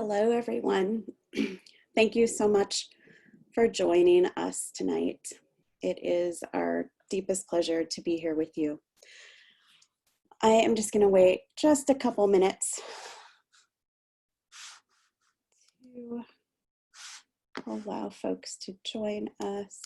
Hello, everyone. Thank you so much for joining us tonight. It is our deepest pleasure to be here with you. I am just going to wait just a couple minutes to allow folks to join us.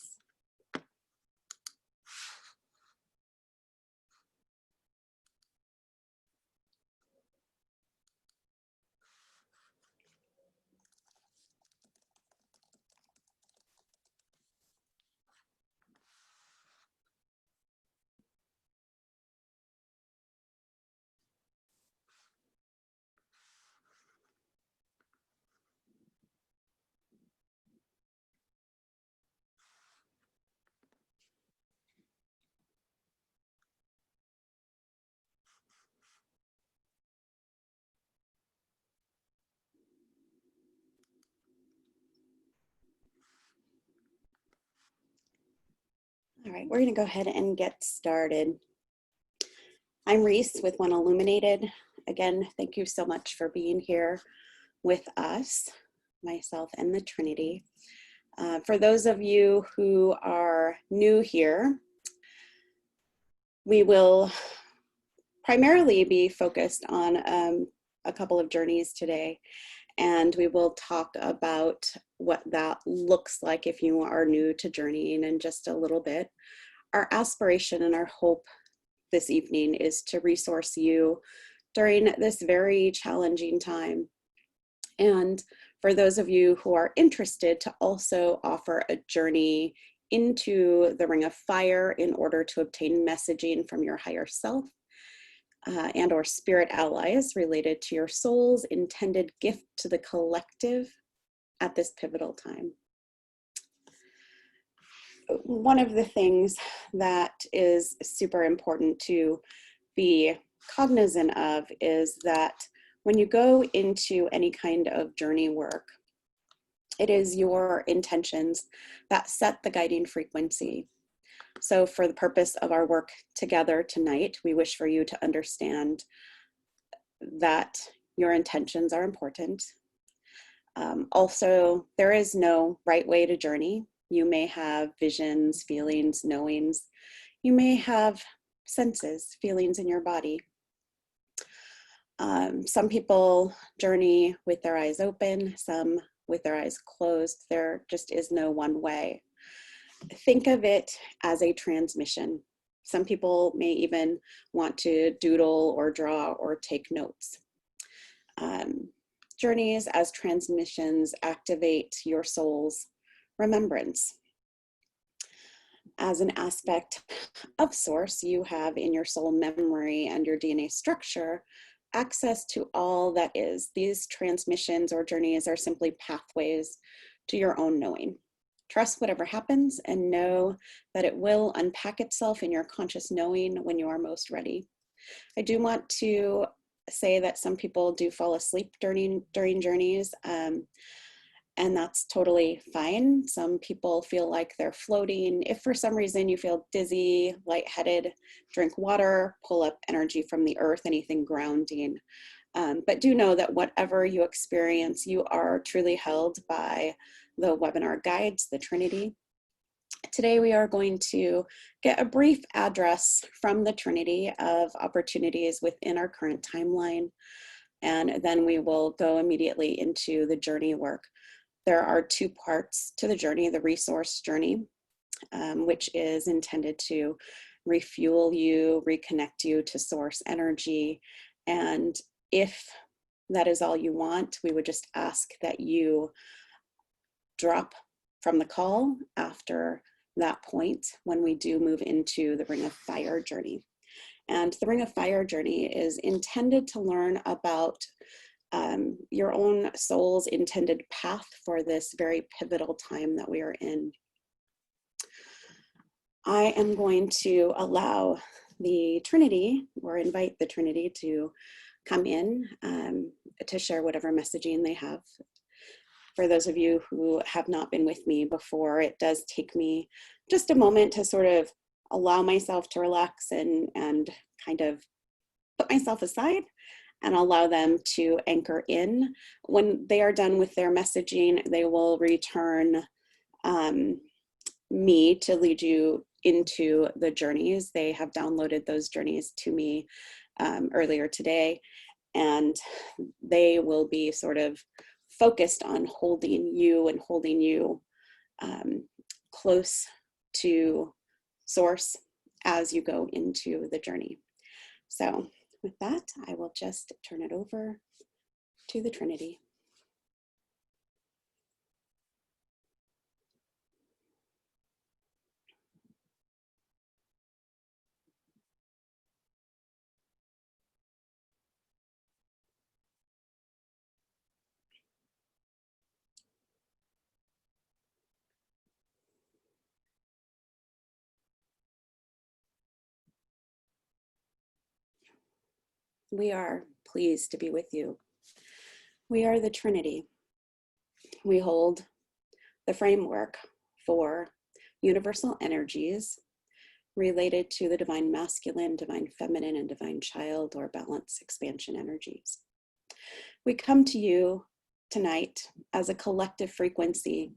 All right, we're going to go ahead and get started. I'm Reese with One Illuminated. Again, thank you so much for being here with us, myself and the Trinity. For those of you who are new here, we will primarily be focused on a couple of journeys today, and we will talk about what that looks like if you are new to journeying in just a little bit. Our aspiration and our hope this evening is to resource you during this very challenging time. And for those of you who are interested, to also offer a journey into the Ring of Fire in order to obtain messaging from your higher self and or spirit allies related to your soul's intended gift to the collective at this pivotal time. One of the things that is super important to be cognizant of is that when you go into any kind of journey work, it is your intentions that set the guiding frequency. So for the purpose of our work together tonight, we wish for you to understand that your intentions are important. Also, there is no right way to journey. You may have visions, feelings, knowings. You may have senses, feelings in your body. Some people journey with their eyes open, some with their eyes closed. There just is no one way. Think of it as a transmission. Some people may even want to doodle or draw or take notes. Journeys as transmissions activate your soul's remembrance. As an aspect of source, you have in your soul memory and your DNA structure access to all that is. These transmissions or journeys are simply pathways to your own knowing. Trust whatever happens and know that it will unpack itself in your conscious knowing when you are most ready. I do want to say that some people do fall asleep during journeys, and that's totally fine. Some people feel like they're floating. If for some reason you feel dizzy, lightheaded, drink water, pull up energy from the earth, anything grounding. But do know that whatever you experience, you are truly held by the webinar guides, the Trinity. Today we are going to get a brief address from the Trinity of opportunities within our current timeline, and then we will go immediately into the journey work. There are two parts to the journey: the ReSource journey, which is intended to refuel you, reconnect you to source energy. And if that is all you want, we would just ask that you drop from the call after that point when we do move into the Ring of Fire journey. And the Ring of Fire journey is intended to learn about your own soul's intended path for this very pivotal time that we are in. I am going to allow the Trinity, or invite the Trinity, to come in to share whatever messaging they have. For those of you who have not been with me before, it does take me just a moment to sort of allow myself to relax and kind of put myself aside and allow them to anchor in. When they are done with their messaging, they will return me to lead you into the journeys. They have downloaded those journeys to me earlier today, and they will be sort of focused on holding you and holding you close to source as you go into the journey. So with that, I will just turn it over to the Trinity. We are pleased to be with you. We are the Trinity. We hold the framework for universal energies related to the divine masculine, divine feminine, and divine child or balance expansion energies. We come to you tonight as a collective frequency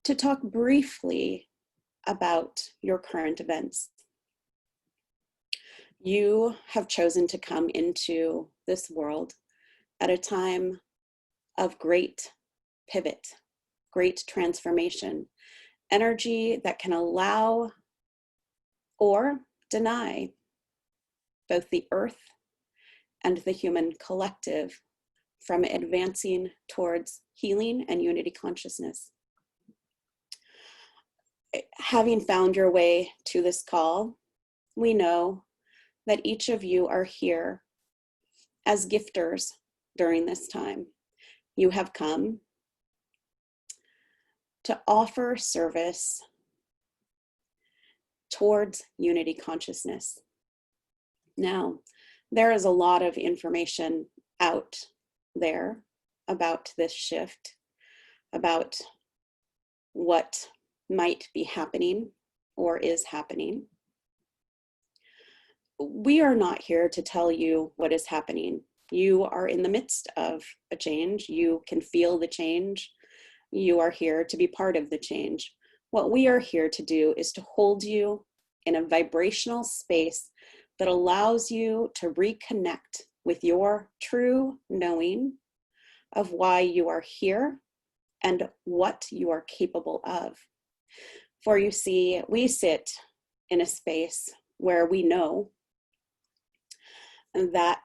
to talk briefly about your current events. You have chosen to come into this world at a time of great pivot, great transformation, energy that can allow or deny both the earth and the human collective from advancing towards healing and unity consciousness. Having found your way to this call, we know that each of you are here as gifters during this time. You have come to offer service towards unity consciousness. Now, there is a lot of information out there about this shift, about what might be happening or is happening. We are not here to tell you what is happening. You are in the midst of a change. You can feel the change. You are here to be part of the change. What we are here to do is to hold you in a vibrational space that allows you to reconnect with your true knowing of why you are here and what you are capable of. For you see, we sit in a space where we know that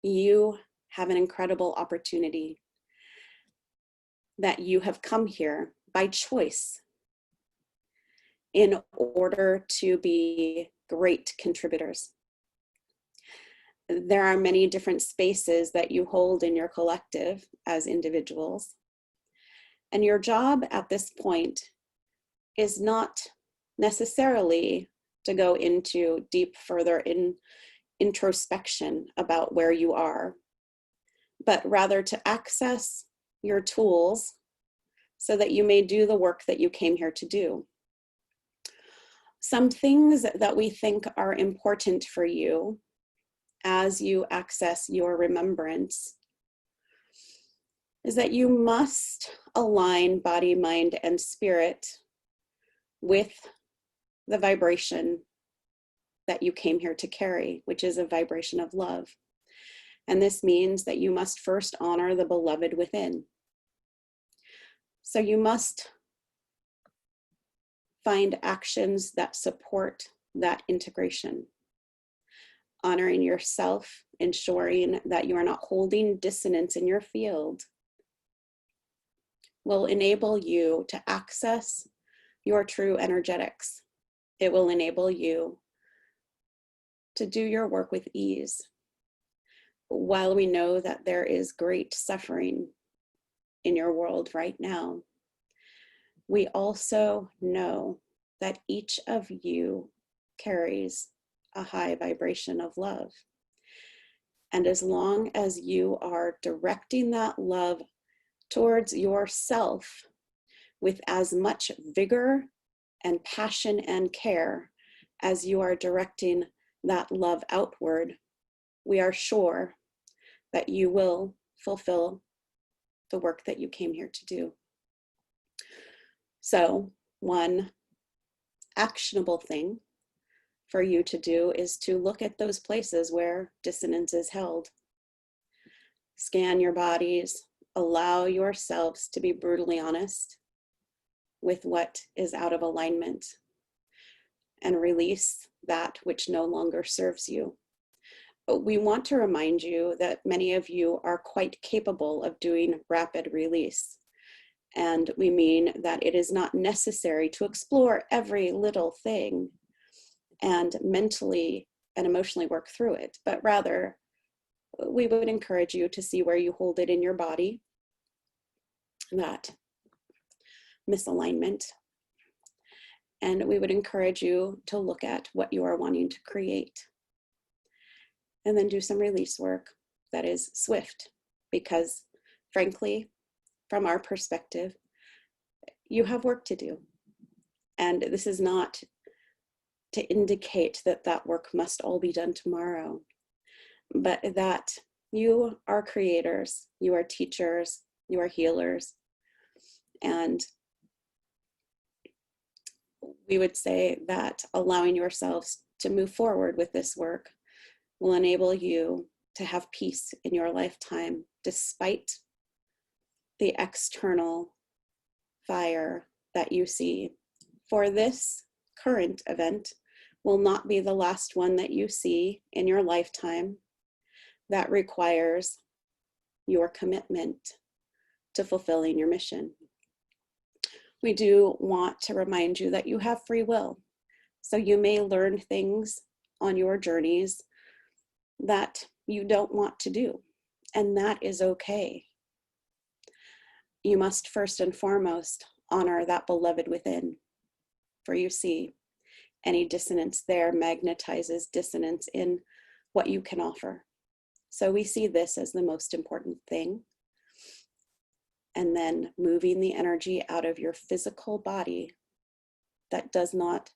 you have an incredible opportunity, that you have come here by choice in order to be great contributors. There are many different spaces that you hold in your collective as individuals. And your job at this point is not necessarily to go into deep further introspection about where you are, but rather to access your tools so that you may do the work that you came here to do. Some things that we think are important for you as you access your remembrance is that you must align body, mind, and spirit with the vibration that you came here to carry, which is a vibration of love. And this means that you must first honor the beloved within. So you must find actions that support that integration. Honoring yourself, ensuring that you are not holding dissonance in your field, will enable you to access your true energetics. It will enable you to do your work with ease. While we know that there is great suffering in your world right now, we also know that each of you carries a high vibration of love. And as long as you are directing that love towards yourself with as much vigor and passion and care as you are directing that love outward we are sure that you will fulfill the work that you came here to do. So, one actionable thing for you to do is to look at those places where dissonance is held. Scan your bodies, allow yourselves to be brutally honest with what is out of alignment, and release that which no longer serves you. But we want to remind you that many of you are quite capable of doing rapid release. And we mean that it is not necessary to explore every little thing and mentally and emotionally work through it, but rather we would encourage you to see where you hold it in your body, that misalignment. And we would encourage you to look at what you are wanting to create. And then do some release work that is swift, because frankly, from our perspective, you have work to do. And this is not to indicate that that work must all be done tomorrow, but that you are creators, you are teachers, you are healers. And we would say that allowing yourselves to move forward with this work will enable you to have peace in your lifetime, despite the external fire that you see. For this current event will not be the last one that you see in your lifetime. That requires your commitment to fulfilling your mission. We do want to remind you that you have free will. So you may learn things on your journeys that you don't want to do, and that is okay. You must first and foremost honor that beloved within, for you see, any dissonance there magnetizes dissonance in what you can offer. So we see this as the most important thing. And then moving the energy out of your physical body that does not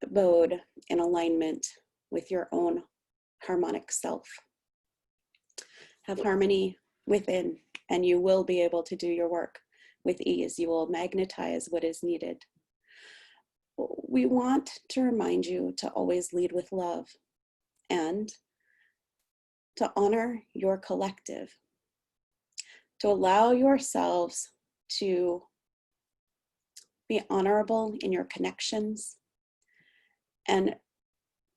bode in alignment with your own harmonic self. Have harmony within, and you will be able to do your work with ease. You will magnetize what is needed. We want to remind you to always lead with love and to honor your collective, to allow yourselves to be honorable in your connections. And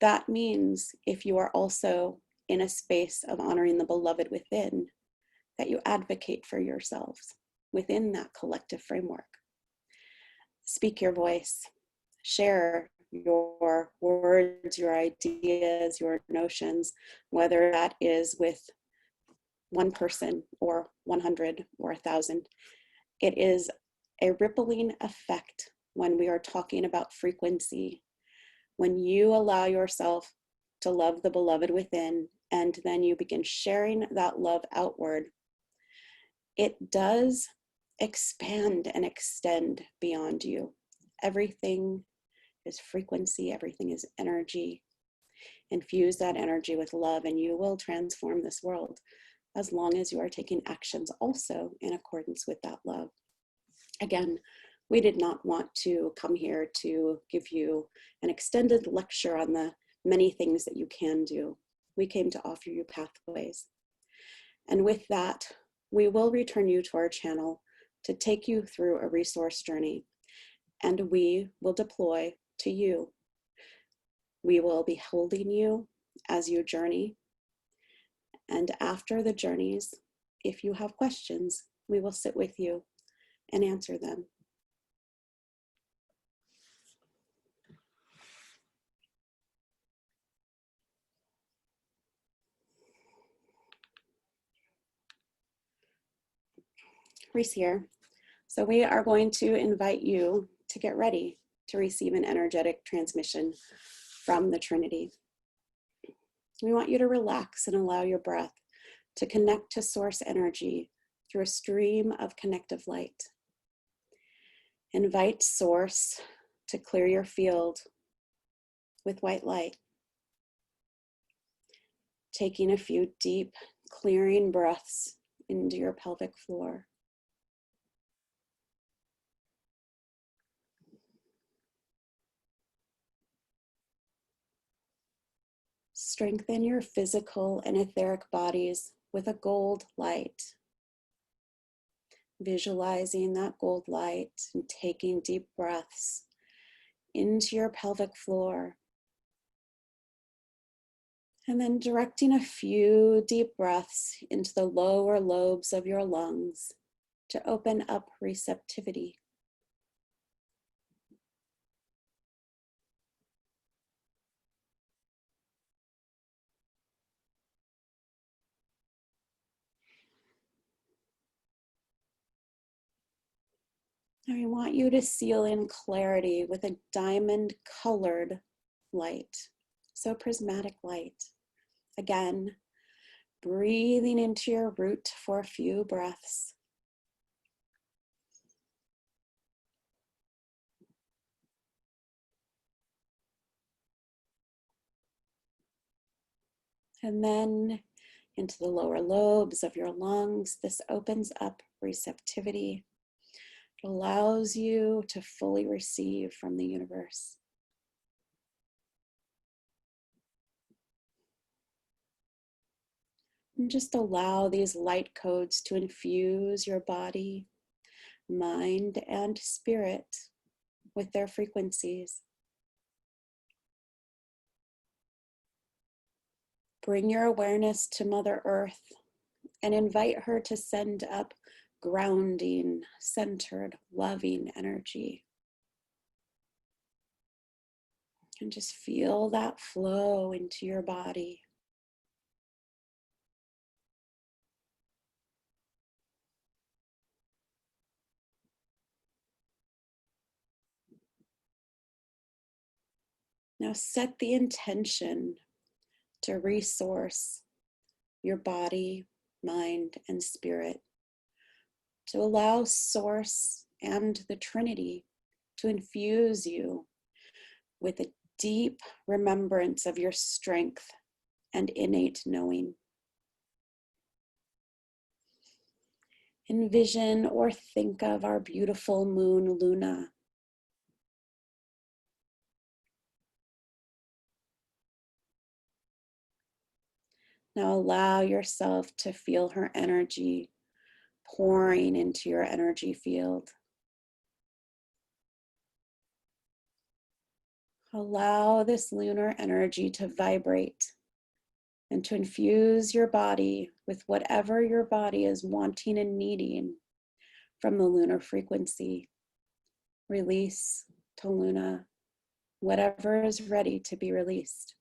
that means if you are also in a space of honoring the beloved within, that you advocate for yourselves within that collective framework. Speak your voice, share your words, your ideas, your notions, whether that is with one person or 100 or 1,000. It is a rippling effect when we are talking about frequency. When you allow yourself to love the beloved within, and then you begin sharing that love outward, it does expand and extend beyond you. Everything is frequency, everything is energy. Infuse that energy with love, and you will transform this world, as long as you are taking actions also in accordance with that love. Again, we did not want to come here to give you an extended lecture on the many things that you can do. We came to offer you pathways. And with that, we will return you to our channel to take you through a resource journey, and we will deploy to you. We will be holding you as you journey. And after the journeys, if you have questions, we will sit with you and answer them. Reese here. So we are going to invite you to get ready to receive an energetic transmission from the Trinity. We want you to relax and allow your breath to connect to source energy through a stream of connective light. Invite source to clear your field with white light, taking a few deep, clearing breaths into your pelvic floor. Strengthen your physical and etheric bodies with a gold light. Visualizing that gold light and taking deep breaths into your pelvic floor. And then directing a few deep breaths into the lower lobes of your lungs to open up receptivity. I want you to seal in clarity with a diamond colored light, so prismatic light. Again, breathing into your root for a few breaths. And then into the lower lobes of your lungs. This opens up receptivity. It allows you to fully receive from the universe. And just allow these light codes to infuse your body, mind, and spirit with their frequencies. Bring your awareness to Mother Earth and invite her to send up grounding, centered, loving energy. And just feel that flow into your body. Now set the intention to resource your body, mind, and spirit, to allow Source and the Trinity to infuse you with a deep remembrance of your strength and innate knowing. Envision or think of our beautiful moon, Luna. Now allow yourself to feel her energy pouring into your energy field. Allow this lunar energy to vibrate and to infuse your body with whatever your body is wanting and needing from the lunar frequency. Release to Luna whatever is ready to be released.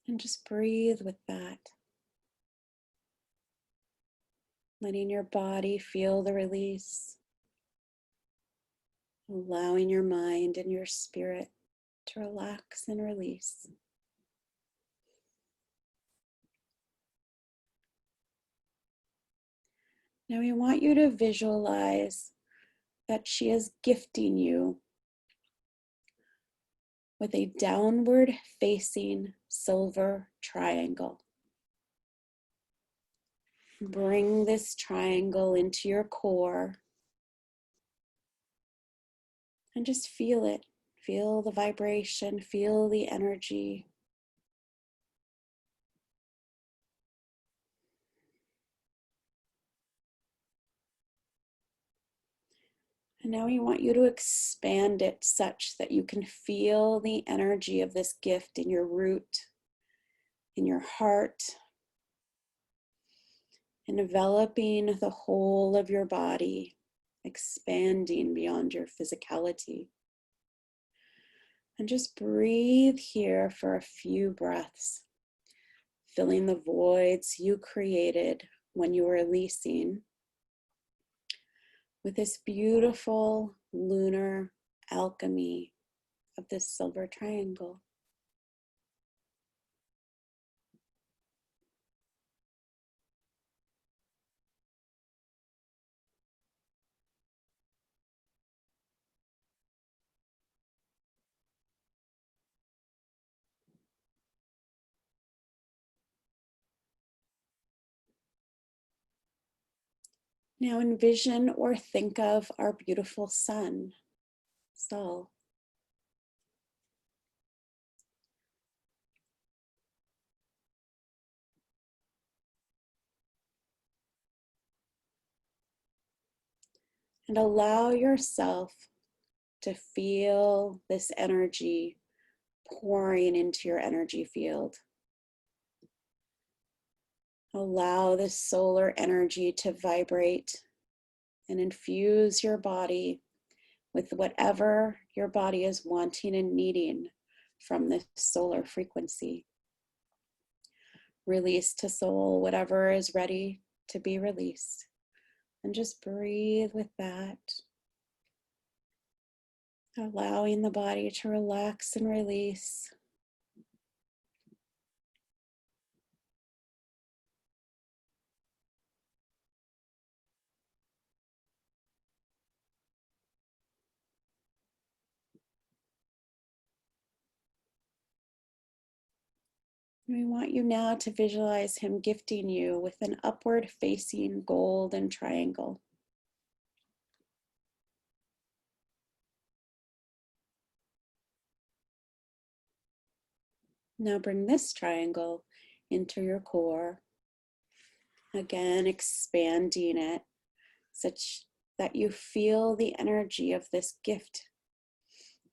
And just breathe with that. Letting your body feel the release. Allowing your mind and your spirit to relax and release. Now we want you to visualize that she is gifting you with a downward facing silver triangle. Bring this triangle into your core and just feel it. Feel the vibration, feel the energy. And now we want you to expand it such that you can feel the energy of this gift in your root, in your heart, enveloping the whole of your body, expanding beyond your physicality. And just breathe here for a few breaths, filling the voids you created when you were releasing with this beautiful lunar alchemy of this silver triangle. Now envision or think of our beautiful sun, Sol. And allow yourself to feel this energy pouring into your energy field. Allow this solar energy to vibrate and infuse your body with whatever your body is wanting and needing from this solar frequency. Release to soul whatever is ready to be released. And just breathe with that. Allowing the body to relax and release. We want you now to visualize him gifting you with an upward facing golden triangle. Now bring this triangle into your core. Again, expanding it such that you feel the energy of this gift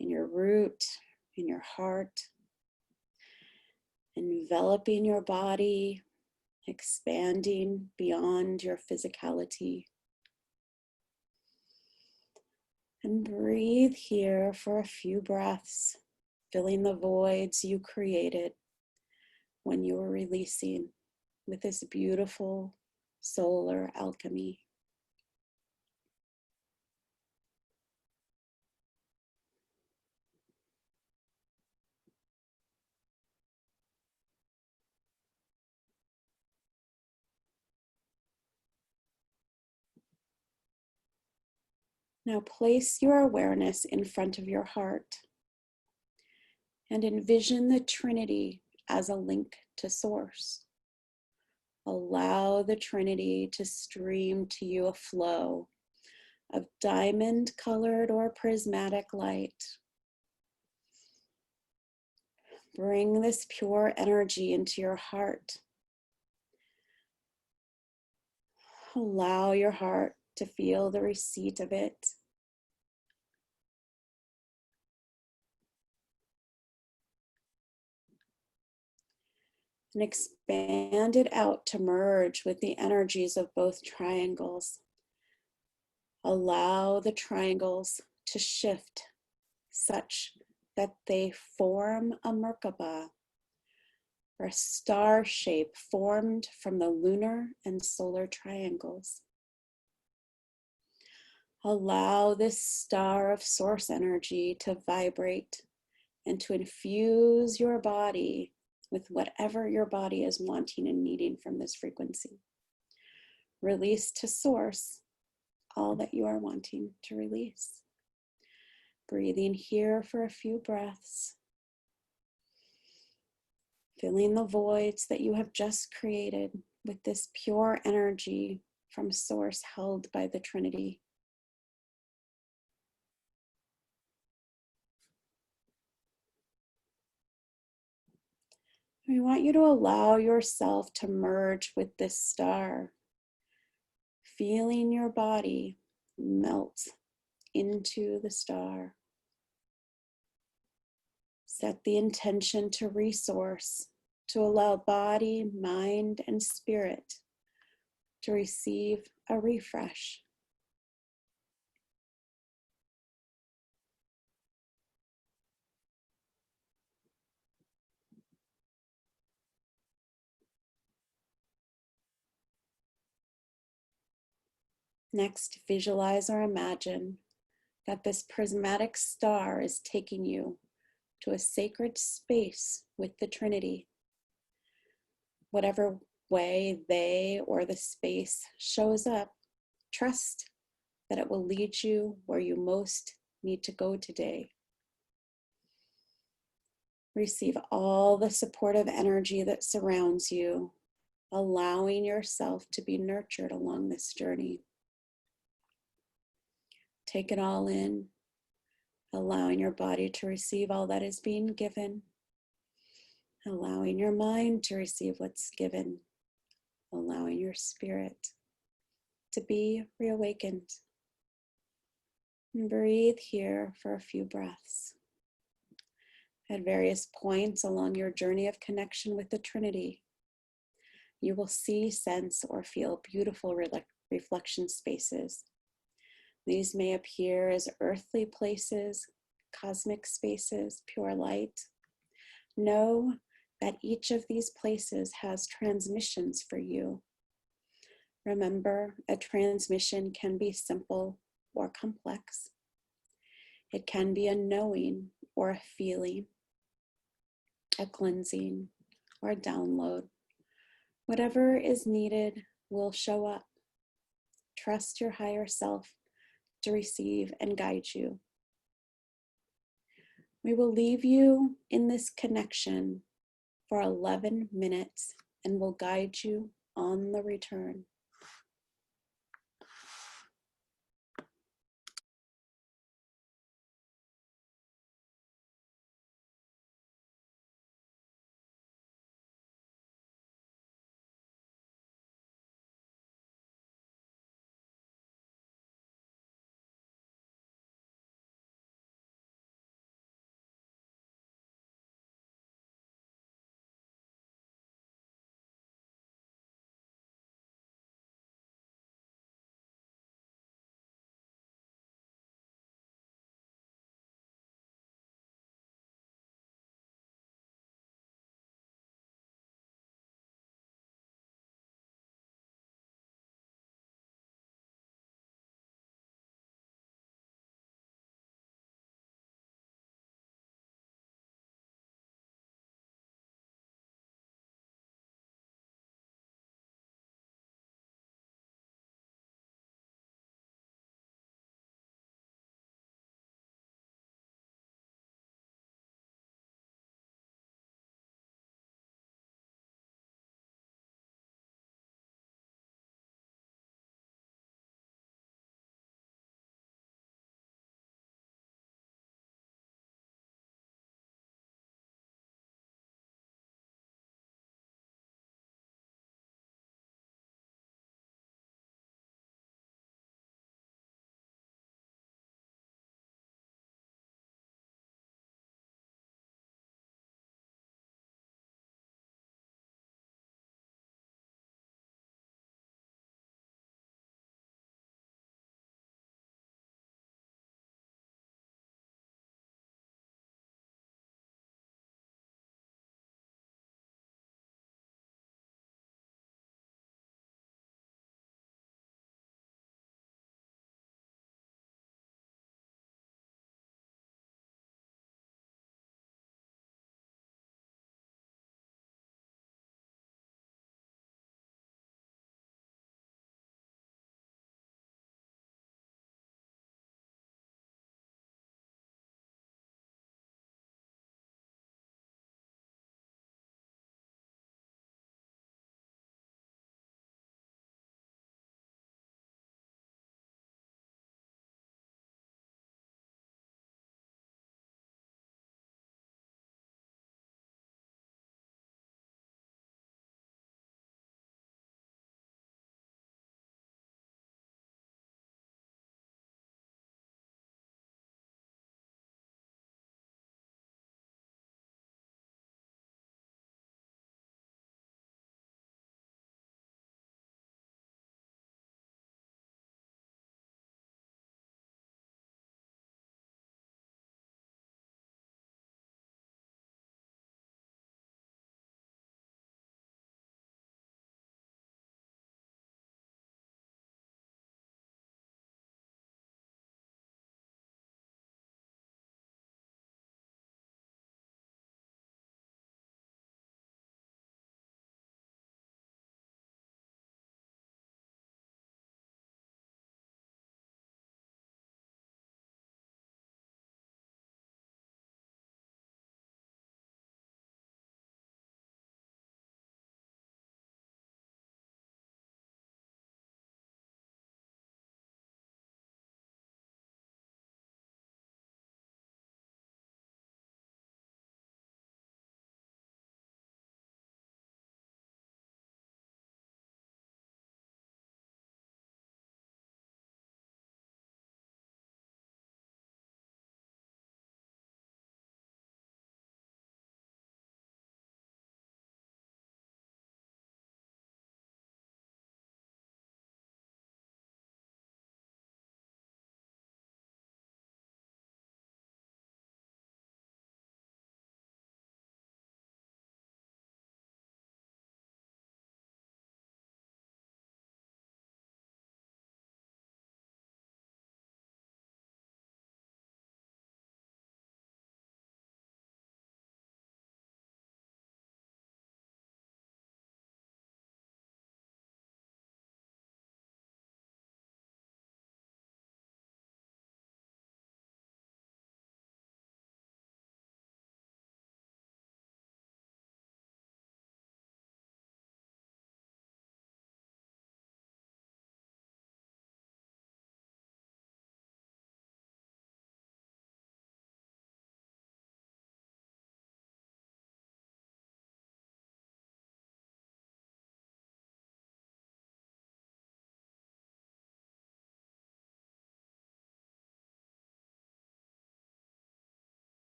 in your root, in your heart, enveloping your body, expanding beyond your physicality. And breathe here for a few breaths, filling the voids you created when you were releasing with this beautiful solar alchemy. Now place your awareness in front of your heart and envision the Trinity as a link to Source. Allow the Trinity to stream to you a flow of diamond-colored or prismatic light. Bring this pure energy into your heart. Allow your heart to feel the receipt of it. And expand it out to merge with the energies of both triangles. Allow the triangles to shift such that they form a Merkaba, or a star shape formed from the lunar and solar triangles. Allow this star of source energy to vibrate and to infuse your body with whatever your body is wanting and needing from this frequency. Release to source all that you are wanting to release. Breathing here for a few breaths. Filling the voids that you have just created with this pure energy from source held by the Trinity. We want you to allow yourself to merge with this star, feeling your body melt into the star. Set the intention to ReSource, to allow body, mind, and spirit to receive a refresh. Next, visualize or imagine that this prismatic star is taking you to a sacred space with the Trinity. Whatever way they or the space shows up, trust that it will lead you where you most need to go today. Receive all the supportive energy that surrounds you, allowing yourself to be nurtured along this journey. Take it all in, allowing your body to receive all that is being given, allowing your mind to receive what's given, allowing your spirit to be reawakened. And breathe here for a few breaths. At various points along your journey of connection with the Trinity, you will see, sense, or feel beautiful reflection spaces. These may appear as earthly places, cosmic spaces, pure light. Know that each of these places has transmissions for you. Remember, a transmission can be simple or complex. It can be a knowing or a feeling, a cleansing or a download. Whatever is needed will show up. Trust your higher self to receive and guide you. We will leave you in this connection for 11 minutes and will guide you on the return.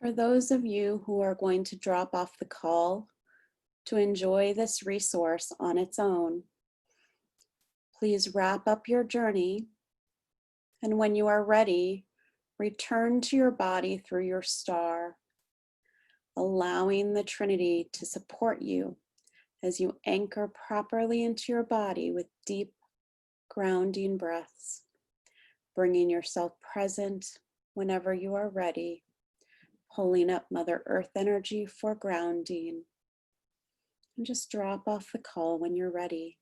For those of you who are going to drop off the call to enjoy this resource on its own, please wrap up your journey, and when you are ready, return to your body through your star, allowing the Trinity to support you as you anchor properly into your body with deep, grounding breaths, bringing yourself present whenever you are ready, pulling up Mother Earth energy for grounding, and just drop off the call when you're ready.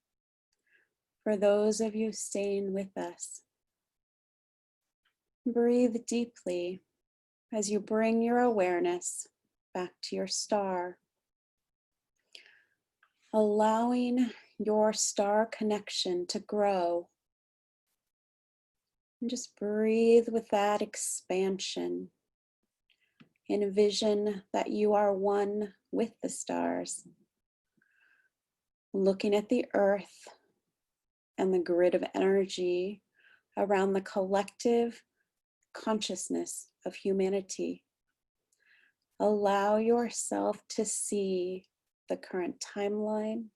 For those of you staying with us, breathe deeply as you bring your awareness back to your star, allowing your star connection to grow. And just breathe with that expansion. Envision that you are one with the stars, looking at the earth and the grid of energy around the collective consciousness of humanity. Allow yourself to see the current timeline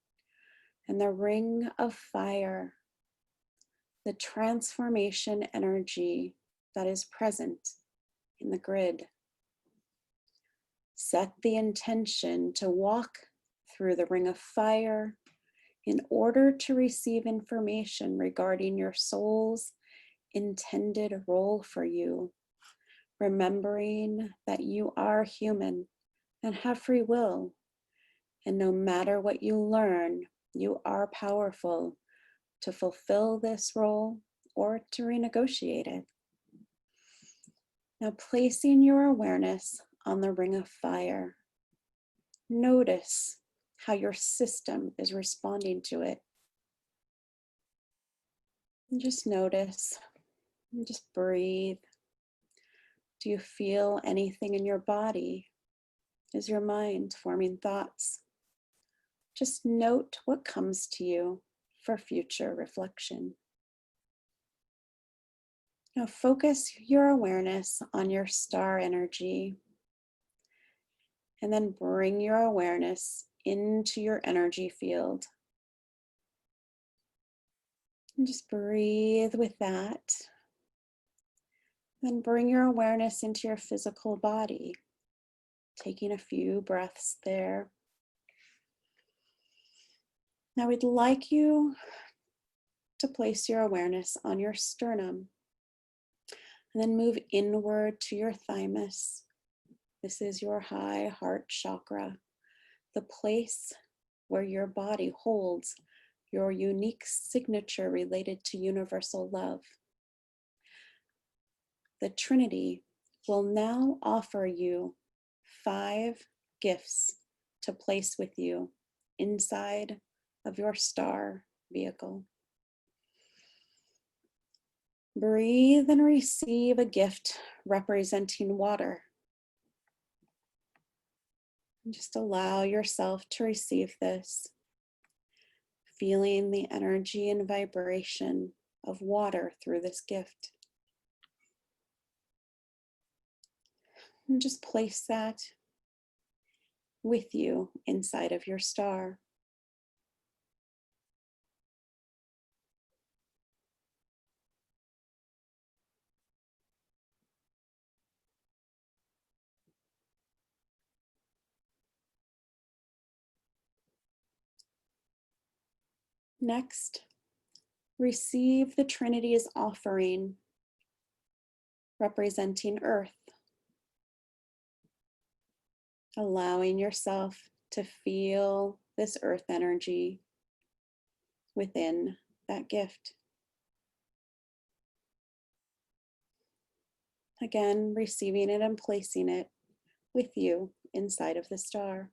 and the ring of fire, the transformation energy that is present in the grid. Set the intention to walk through the ring of fire in order to receive information regarding your soul's intended role for you, remembering that you are human and have free will, and no matter what you learn, you are powerful to fulfill this role or to renegotiate it. Now, placing your awareness on the ring of fire, notice how your system is responding to it. And just notice, and just breathe. Do you feel anything in your body? Is your mind forming thoughts? Just note what comes to you for future reflection. Now focus your awareness on your star energy, and then bring your awareness into your energy field. And just breathe with that. Then bring your awareness into your physical body, taking a few breaths there. Now we'd like you to place your awareness on your sternum and then move inward to your thymus. This is your high heart chakra, the place where your body holds your unique signature related to universal love. The Trinity will now offer you 5 gifts to place with you inside of your star vehicle. Breathe and receive a gift representing water. And just allow yourself to receive this, feeling the energy and vibration of water through this gift. And just place that with you inside of your star. Next, receive the Trinity's offering representing Earth, allowing yourself to feel this Earth energy within that gift. Again, receiving it and placing it with you inside of the star.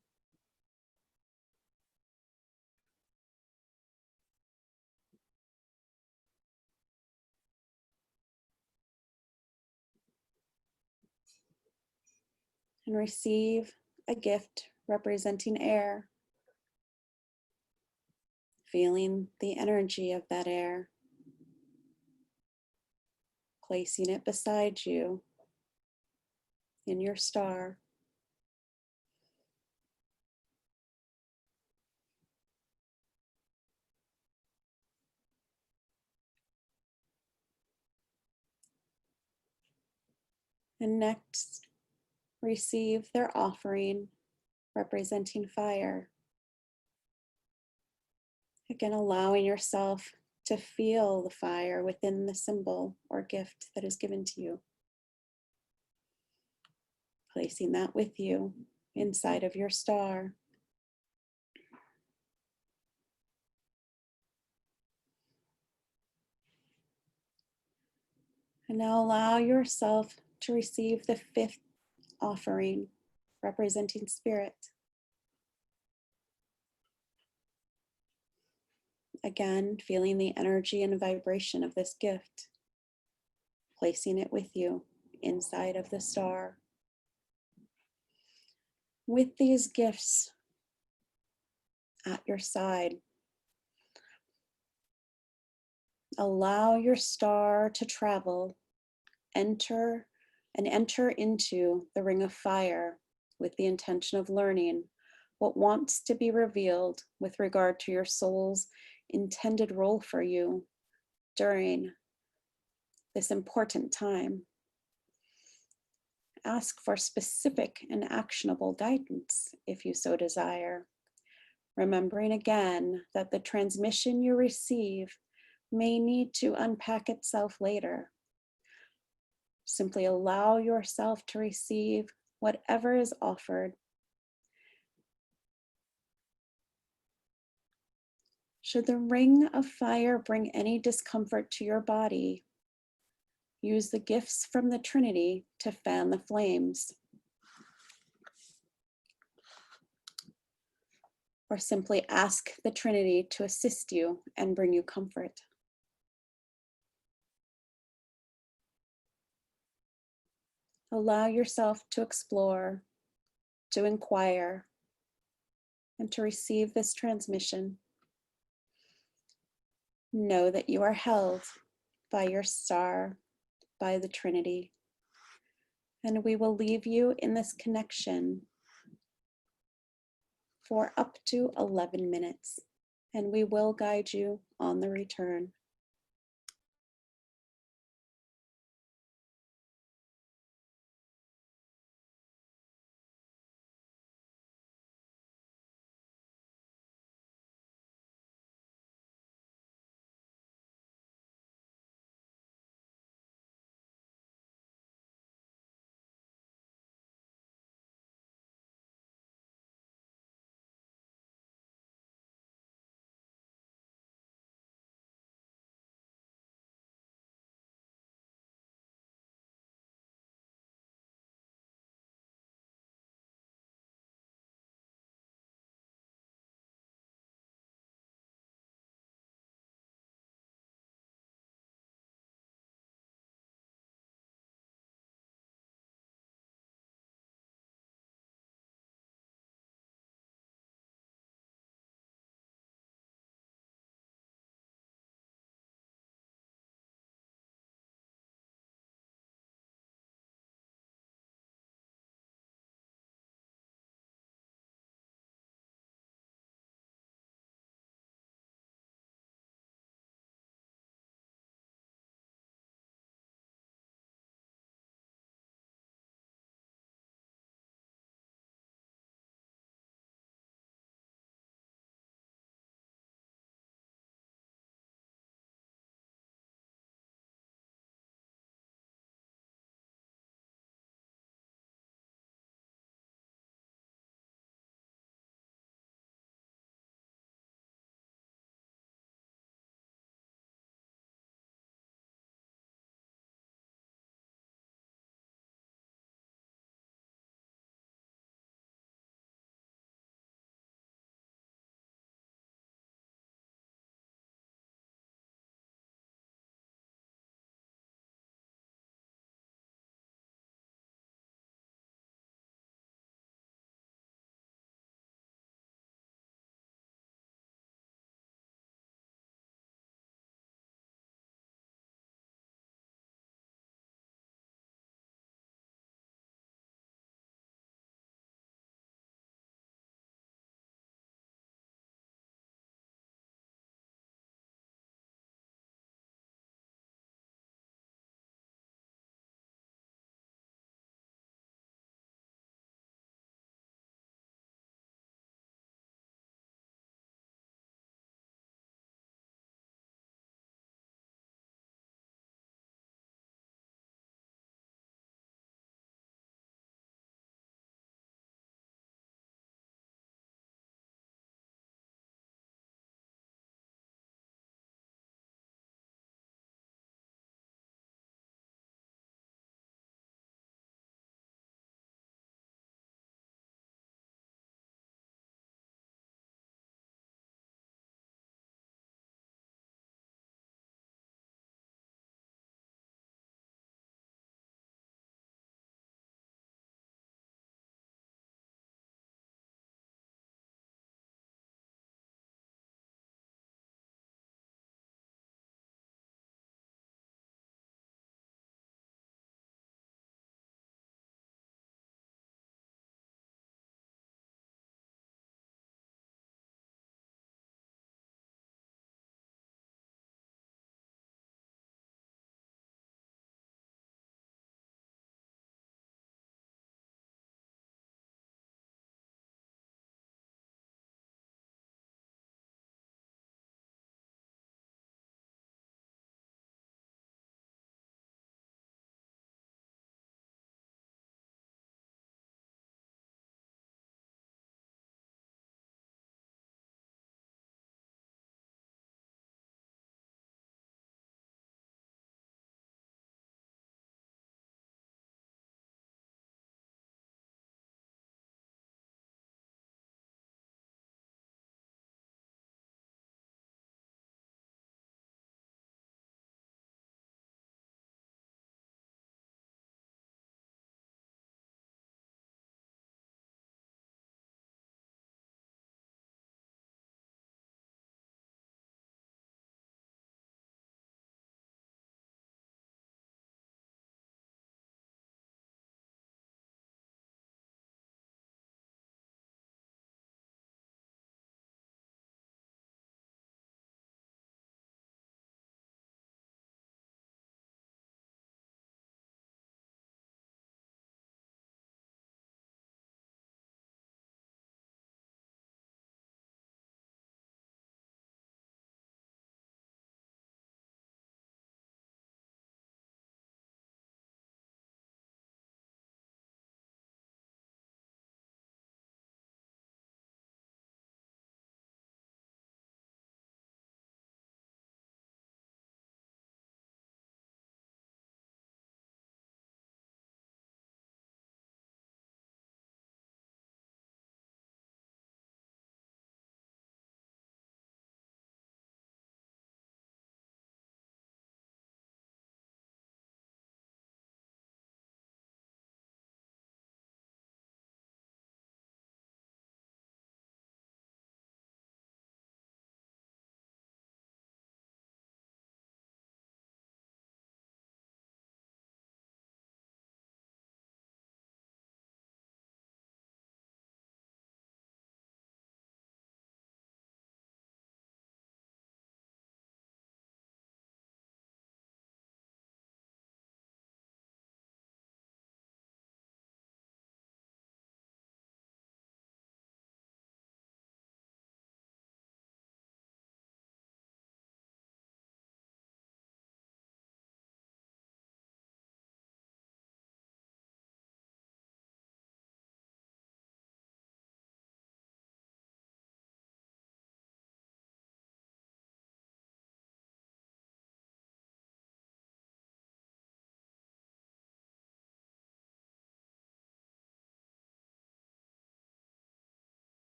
And receive a gift representing air, feeling the energy of that air, placing it beside you in your star. And next, receive their offering representing fire. Again, allowing yourself to feel the fire within the symbol or gift that is given to you. Placing that with you inside of your star. And now allow yourself to receive the fifth offering, representing spirit. Again, feeling the energy and vibration of this gift, placing it with you inside of the star. With these gifts at your side, allow your star to travel, enter into the ring of fire with the intention of learning what wants to be revealed with regard to your soul's intended role for you during this important time. Ask for specific and actionable guidance if you so desire, remembering again that the transmission you receive may need to unpack itself later. Simply allow yourself to receive whatever is offered. Should the ring of fire bring any discomfort to your body, use the gifts from the Trinity to fan the flames. Or simply ask the Trinity to assist you and bring you comfort. Allow yourself to explore, to inquire, and to receive this transmission. Know that you are held by your star, by the Trinity, and we will leave you in this connection for up to 11 minutes, and we will guide you on the return.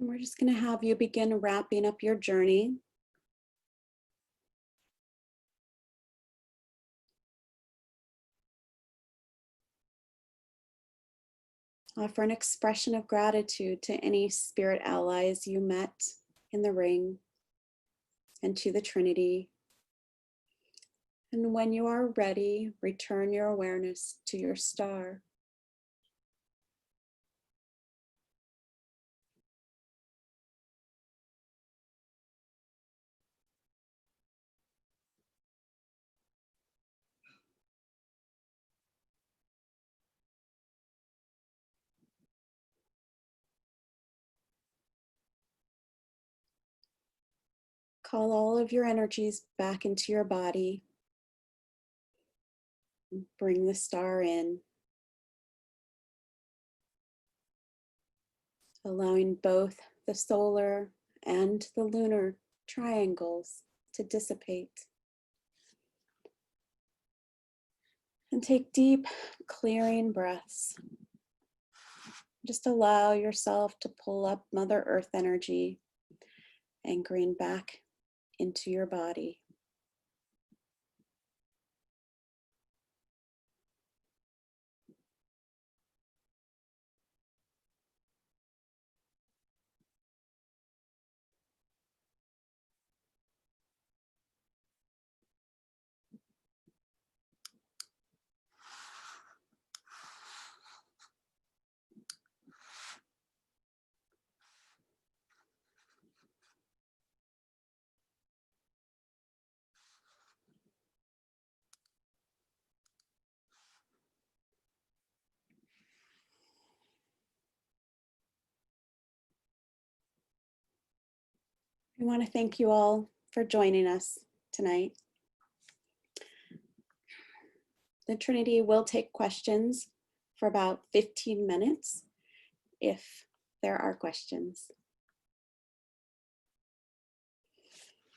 And we're just going to have you begin wrapping up your journey. Offer an expression of gratitude to any spirit allies you met in the ring and to the Trinity. And when you are ready, return your awareness to your star. Call all of your energies back into your body. Bring the star in, allowing both the solar and the lunar triangles to dissipate. And take deep, clearing breaths. Just allow yourself to pull up Mother Earth energy, anchoring back into your body. I want to thank you all for joining us tonight. The Trinity will take questions for about 15 minutes if there are questions.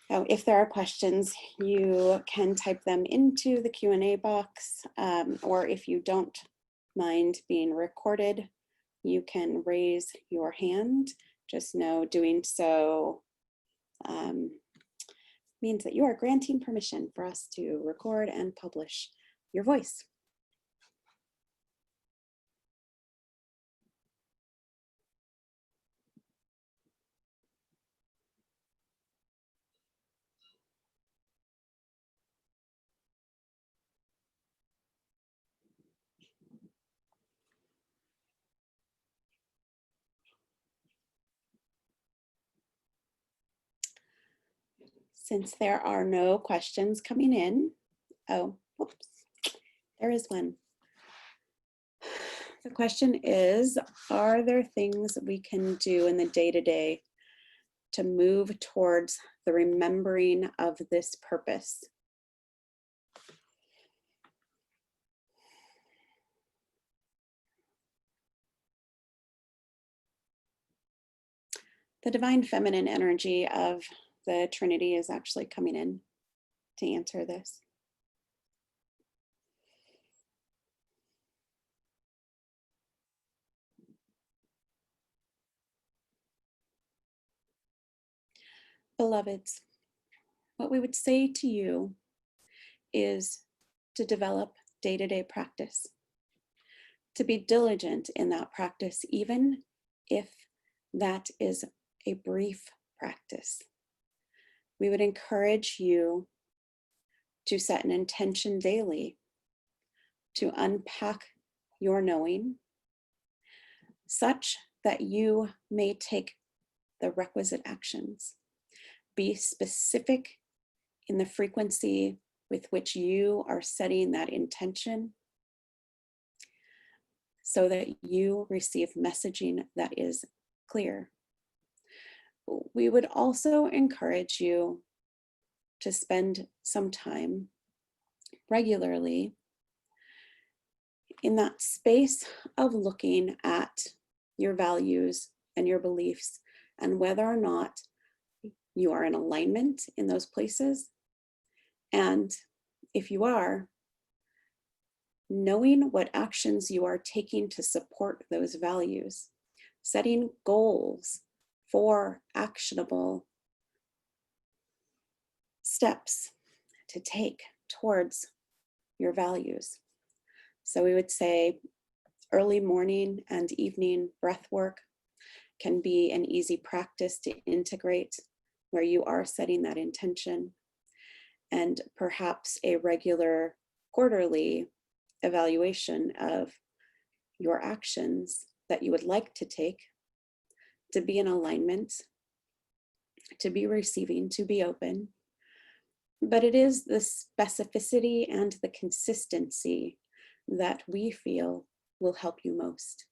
If there are questions, you can type them into the Q&A box, or if you don't mind being recorded, you can raise your hand. Just know doing so means that you are granting permission for us to record and publish your voice. Since there are no questions coming in, oh, whoops, there is one. The question is, are there things we can do in the day-to-day to move towards the remembering of this purpose? The divine feminine energy of the Trinity is actually coming in to answer this. Beloveds, what we would say to you is to develop day-to-day practice, to be diligent in that practice, even if that is a brief practice. We would encourage you to set an intention daily to unpack your knowing such that you may take the requisite actions. Be specific in the frequency with which you are setting that intention so that you receive messaging that is clear. We would also encourage you to spend some time regularly in that space of looking at your values and your beliefs and whether or not you are in alignment in those places. And if you are, knowing what actions you are taking to support those values, setting goals 4 actionable steps to take towards your values. So we would say early morning and evening breath work can be an easy practice to integrate where you are setting that intention, and perhaps a regular quarterly evaluation of your actions that you would like to take to be in alignment, to be receiving, to be open. But it is the specificity and the consistency that we feel will help you most.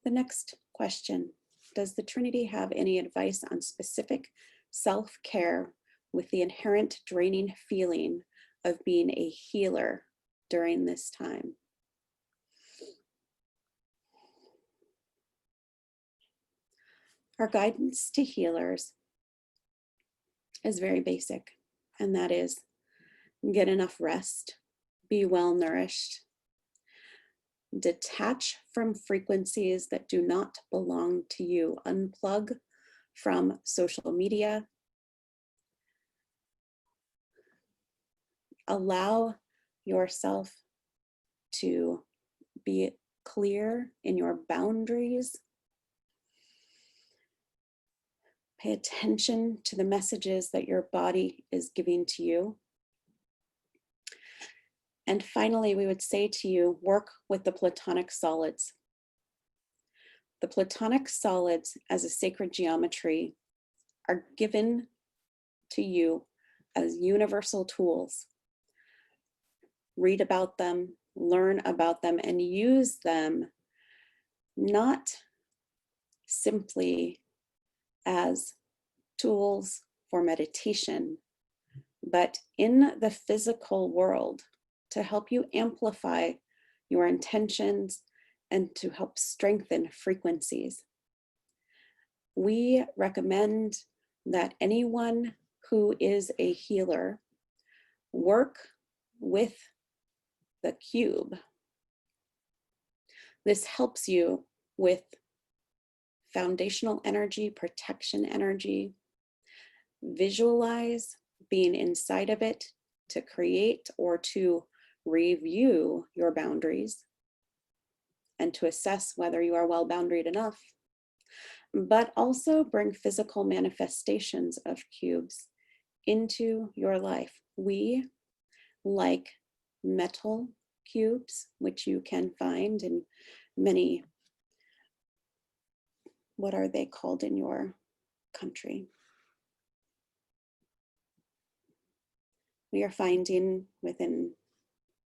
The next question, does the Trinity have any advice on specific self-care with the inherent draining feeling of being a healer during this time? Our guidance to healers is very basic, and that is get enough rest, be well nourished, detach from frequencies that do not belong to you, unplug from social media, allow yourself to be clear in your boundaries. Pay attention to the messages that your body is giving to you. And finally, we would say to you, work with the Platonic solids. The Platonic solids as a sacred geometry are given to you as universal tools. Read about them, learn about them, and use them not simply as tools for meditation, but in the physical world to help you amplify your intentions and to help strengthen frequencies. We recommend that anyone who is a healer work with the cube. This helps you with foundational energy, protection energy. Visualize being inside of it to create or to review your boundaries and to assess whether you are well boundaried enough, but also bring physical manifestations of cubes into your life. We like metal cubes, which you can find in many, what are they called in your country? We are finding within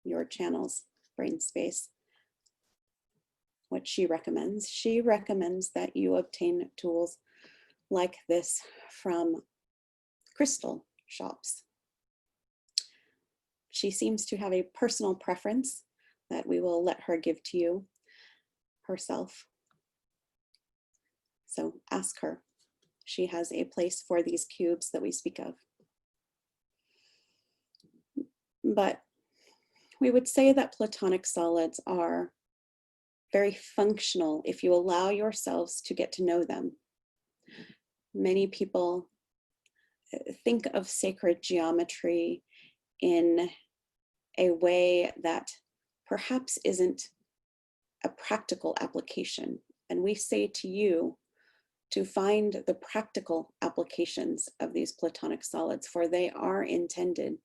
your channel's brain space what she recommends. She recommends that you obtain tools like this from crystal shops. She seems to have a personal preference that we will let her give to you herself. So ask her. She has a place for these cubes that we speak of. But we would say that Platonic solids are very functional if you allow yourselves to get to know them. Many people think of sacred geometry in a way that perhaps isn't a practical application. And we say to you to find the practical applications of these Platonic solids, for they are intended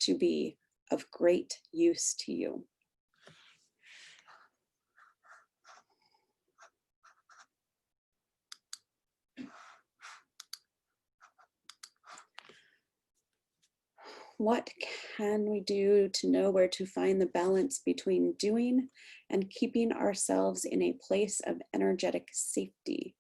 to be of great use to you. What can we do to know where to find the balance between doing and keeping ourselves in a place of energetic safety?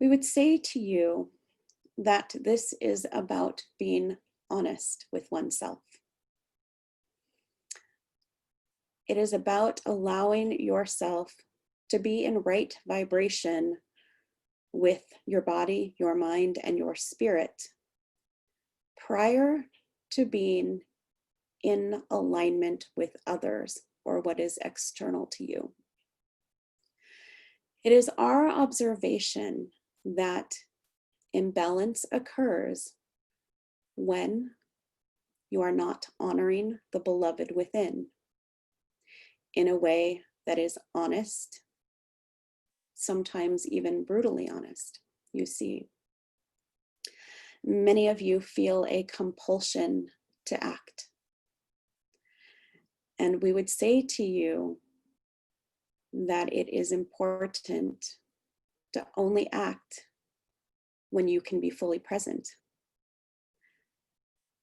We would say to you that this is about being honest with oneself. It is about allowing yourself to be in right vibration with your body, your mind, and your spirit prior to being in alignment with others or what is external to you. It is our observation that imbalance occurs when you are not honoring the beloved within in a way that is honest, sometimes even brutally honest. You see, many of you feel a compulsion to act. And we would say to you that it is important to only act when you can be fully present.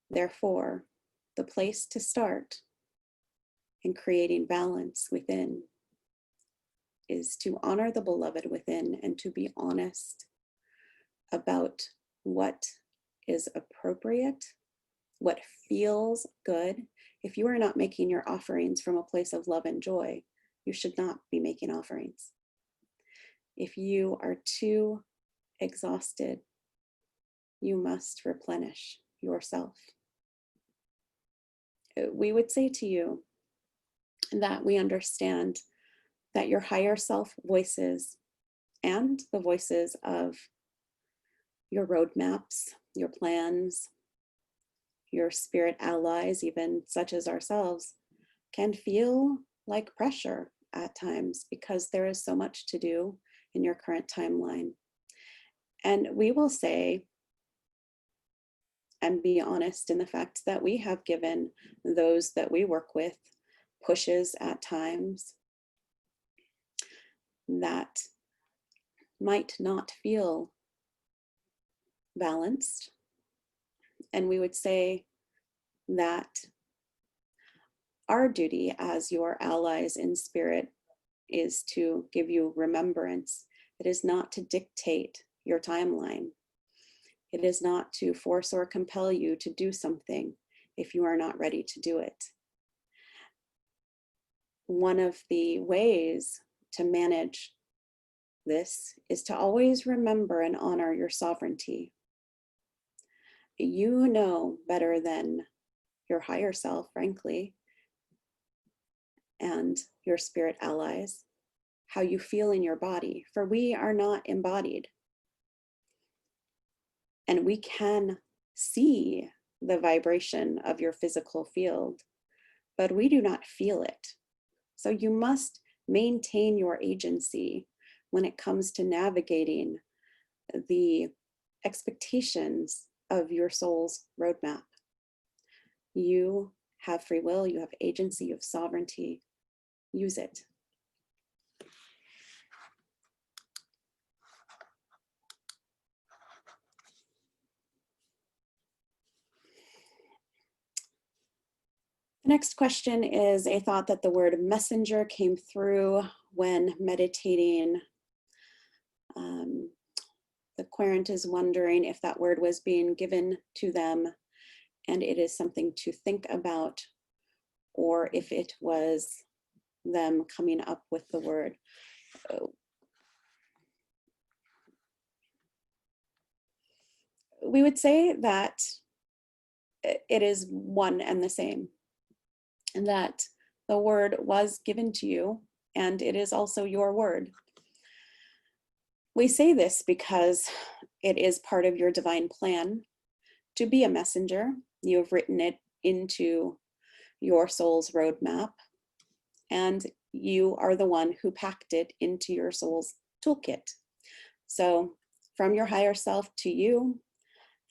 Therefore, the place to start in creating balance within is to honor the beloved within and to be honest about what is appropriate, what feels good. If you are not making your offerings from a place of love and joy, you should not be making offerings. If you are too exhausted, you must replenish yourself. We would say to you that we understand that your higher self voices and the voices of your roadmaps, your plans, your spirit allies, even such as ourselves, can feel like pressure at times because there is so much to do in your current timeline. And we will say and be honest in the fact that we have given those that we work with pushes at times that might not feel balanced. And we would say that our duty as your allies in spirit is to give you remembrance. It is not to dictate your timeline. It is not to force or compel you to do something if you are not ready to do it. One of the ways to manage this is to always remember and honor your sovereignty. You know better than your higher self, frankly, and your spirit allies, how you feel in your body, for we are not embodied. And we can see the vibration of your physical field, but we do not feel it. So you must maintain your agency when it comes to navigating the expectations of your soul's roadmap. You have free will, you have agency, you have sovereignty. Use it. The next question is a thought that the word messenger came through when meditating. The querent is wondering if that word was being given to them and it is something to think about, or if it was them coming up with the word. We would say that it is one and the same, and that the word was given to you and it is also your word. We say this because it is part of your divine plan to be a messenger. You have written it into your soul's roadmap, and you are the one who packed it into your soul's toolkit. So from your higher self to you,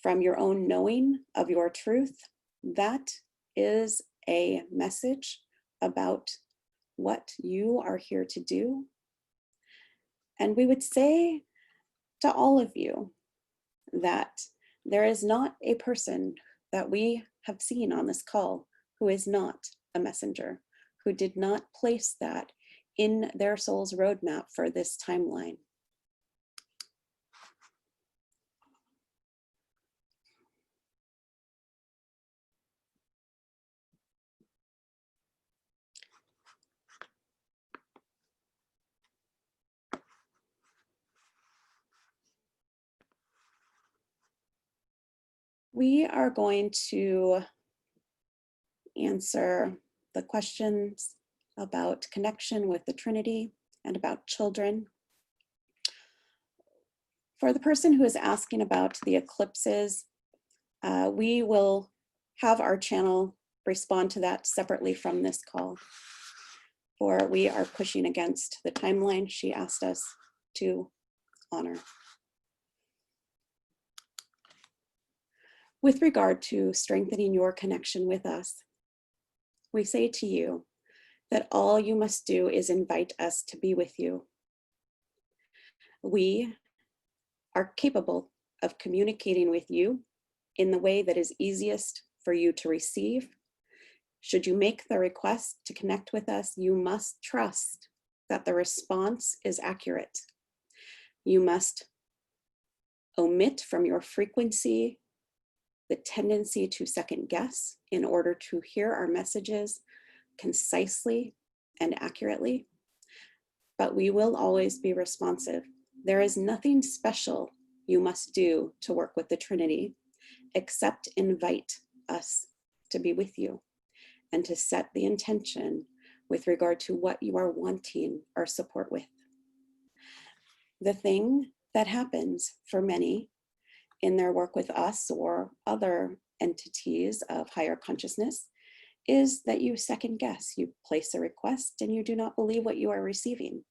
from your own knowing of your truth, that is a message about what you are here to do. And we would say to all of you that there is not a person that we have seen on this call who is not a messenger, who did not place that in their soul's roadmap for this timeline. we are going to answer the questions about connection with the Trinity and about children. For the person who is asking about the eclipses, we will have our channel respond to that separately from this call, for we are pushing against the timeline she asked us to honor. With regard to strengthening your connection with us, we say to you that all you must do is invite us to be with you. We are capable of communicating with you in the way that is easiest for you to receive. Should you make the request to connect with us, you must trust that the response is accurate. You must omit from your frequency the tendency to second guess in order to hear our messages concisely and accurately, but we will always be responsive. There is nothing special you must do to work with the Trinity except invite us to be with you and to set the intention with regard to what you are wanting our support with. The thing that happens for many in their work with us or other entities of higher consciousness is that you second guess. You place a request and you do not believe what you are receiving.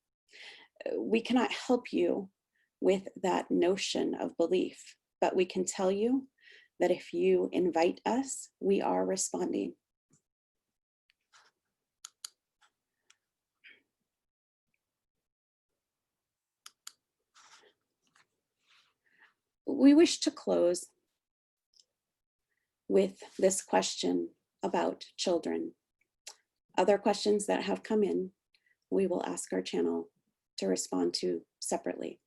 We cannot help you with that notion of belief, but we can tell you that if you invite us, we are responding. We wish to close with this question about children. Other questions that have come in, we will ask our channel to respond to separately.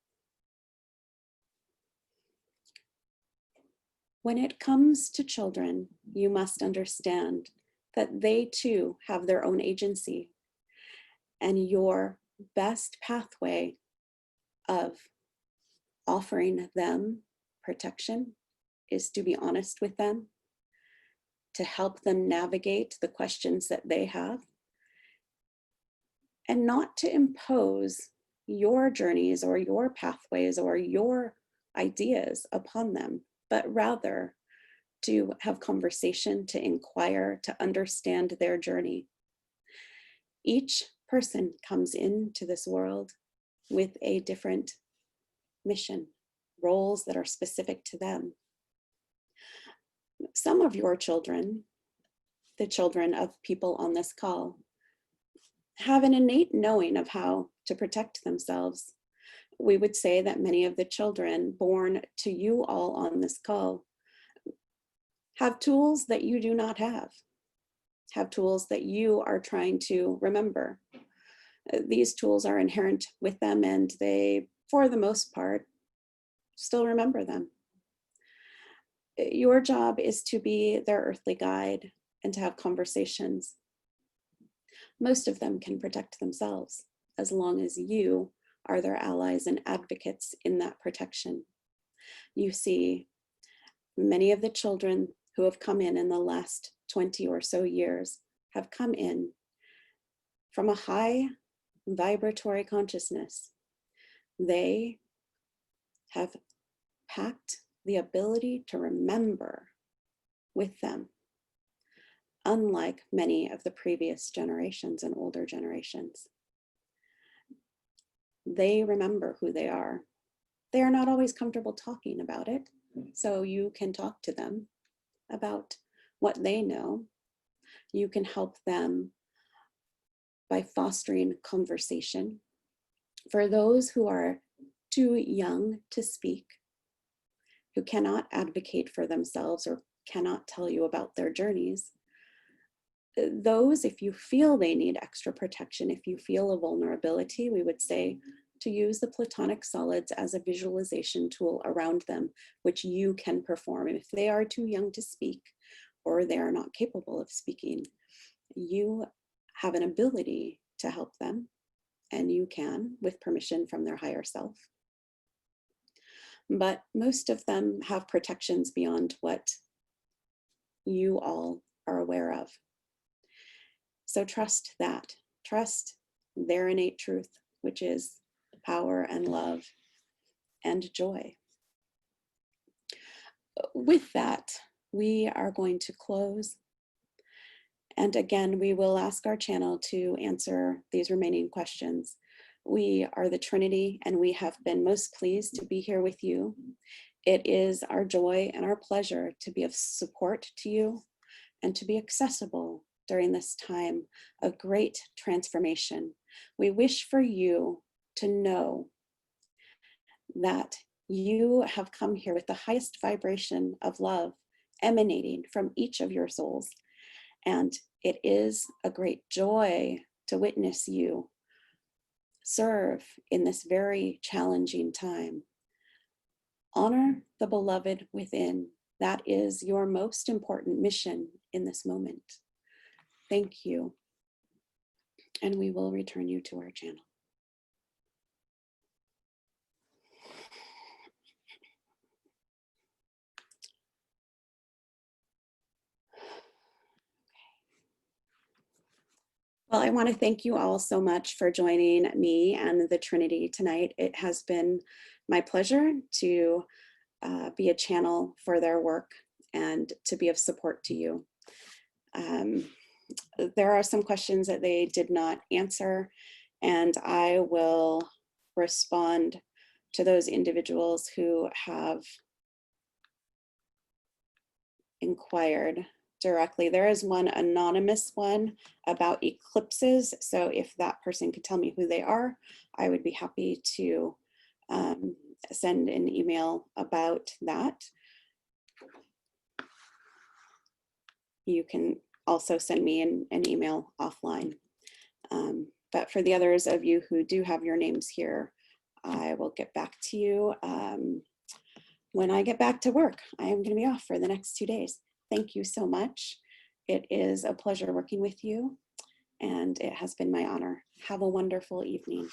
When it comes to children, you must understand that they too have their own agency, and your best pathway of offering them protection is to be honest with them, to help them navigate the questions that they have, and not to impose your journeys or your pathways or your ideas upon them, but rather to have conversation, to inquire, to understand their journey. Each person comes into this world with a different mission, roles that are specific to them. Some of your children, the children of people on this call, have an innate knowing of how to protect themselves. We would say that many of the children born to you all on this call have tools that you do not have tools that you are trying to remember. These tools are inherent with them, and they, for the most part, still remember them. Your job is to be their earthly guide and to have conversations. Most of them can protect themselves as long as you are their allies and advocates in that protection. You see, many of the children who have come in the last 20 or so years have come in from a high vibratory consciousness. They have packed the ability to remember with them, unlike many of the previous generations and older generations. They remember who they are. They are not always comfortable talking about it, so you can talk to them about what they know. You can help them by fostering conversation. For those who are too young to speak, who cannot advocate for themselves or cannot tell you about their journeys, those, if you feel they need extra protection, if you feel a vulnerability, we would say to use the platonic solids as a visualization tool around them, which you can perform. And if they are too young to speak or they are not capable of speaking, you have an ability to help them, and you can with permission from their higher self. But most of them have protections beyond what you all are aware of. So trust that. Trust their innate truth, which is power and love and joy. With that, we are going to close. And again, we will ask our channel to answer these remaining questions. We are the Trinity, and we have been most pleased to be here with you. It is our joy and our pleasure to be of support to you and to be accessible during this time of great transformation. We wish for you to know that you have come here with the highest vibration of love emanating from each of your souls. And it is a great joy to witness you serve in this very challenging time. Honor the beloved within. That is your most important mission in this moment. Thank you. And we will return you to our channel. Well, I want to thank you all so much for joining me and the Trinity tonight. It has been my pleasure to be a channel for their work and to be of support to you. There are some questions that they did not answer, and I will respond to those individuals who have inquired directly. There is one anonymous one about eclipses. So if that person could tell me who they are, I would be happy to send an email about that. You can also send me an email offline. But for the others of you who do have your names here, I will get back to you when I get back to work. I am going to be off for the next 2 days. Thank you so much. It is a pleasure working with you, and it has been my honor. Have a wonderful evening.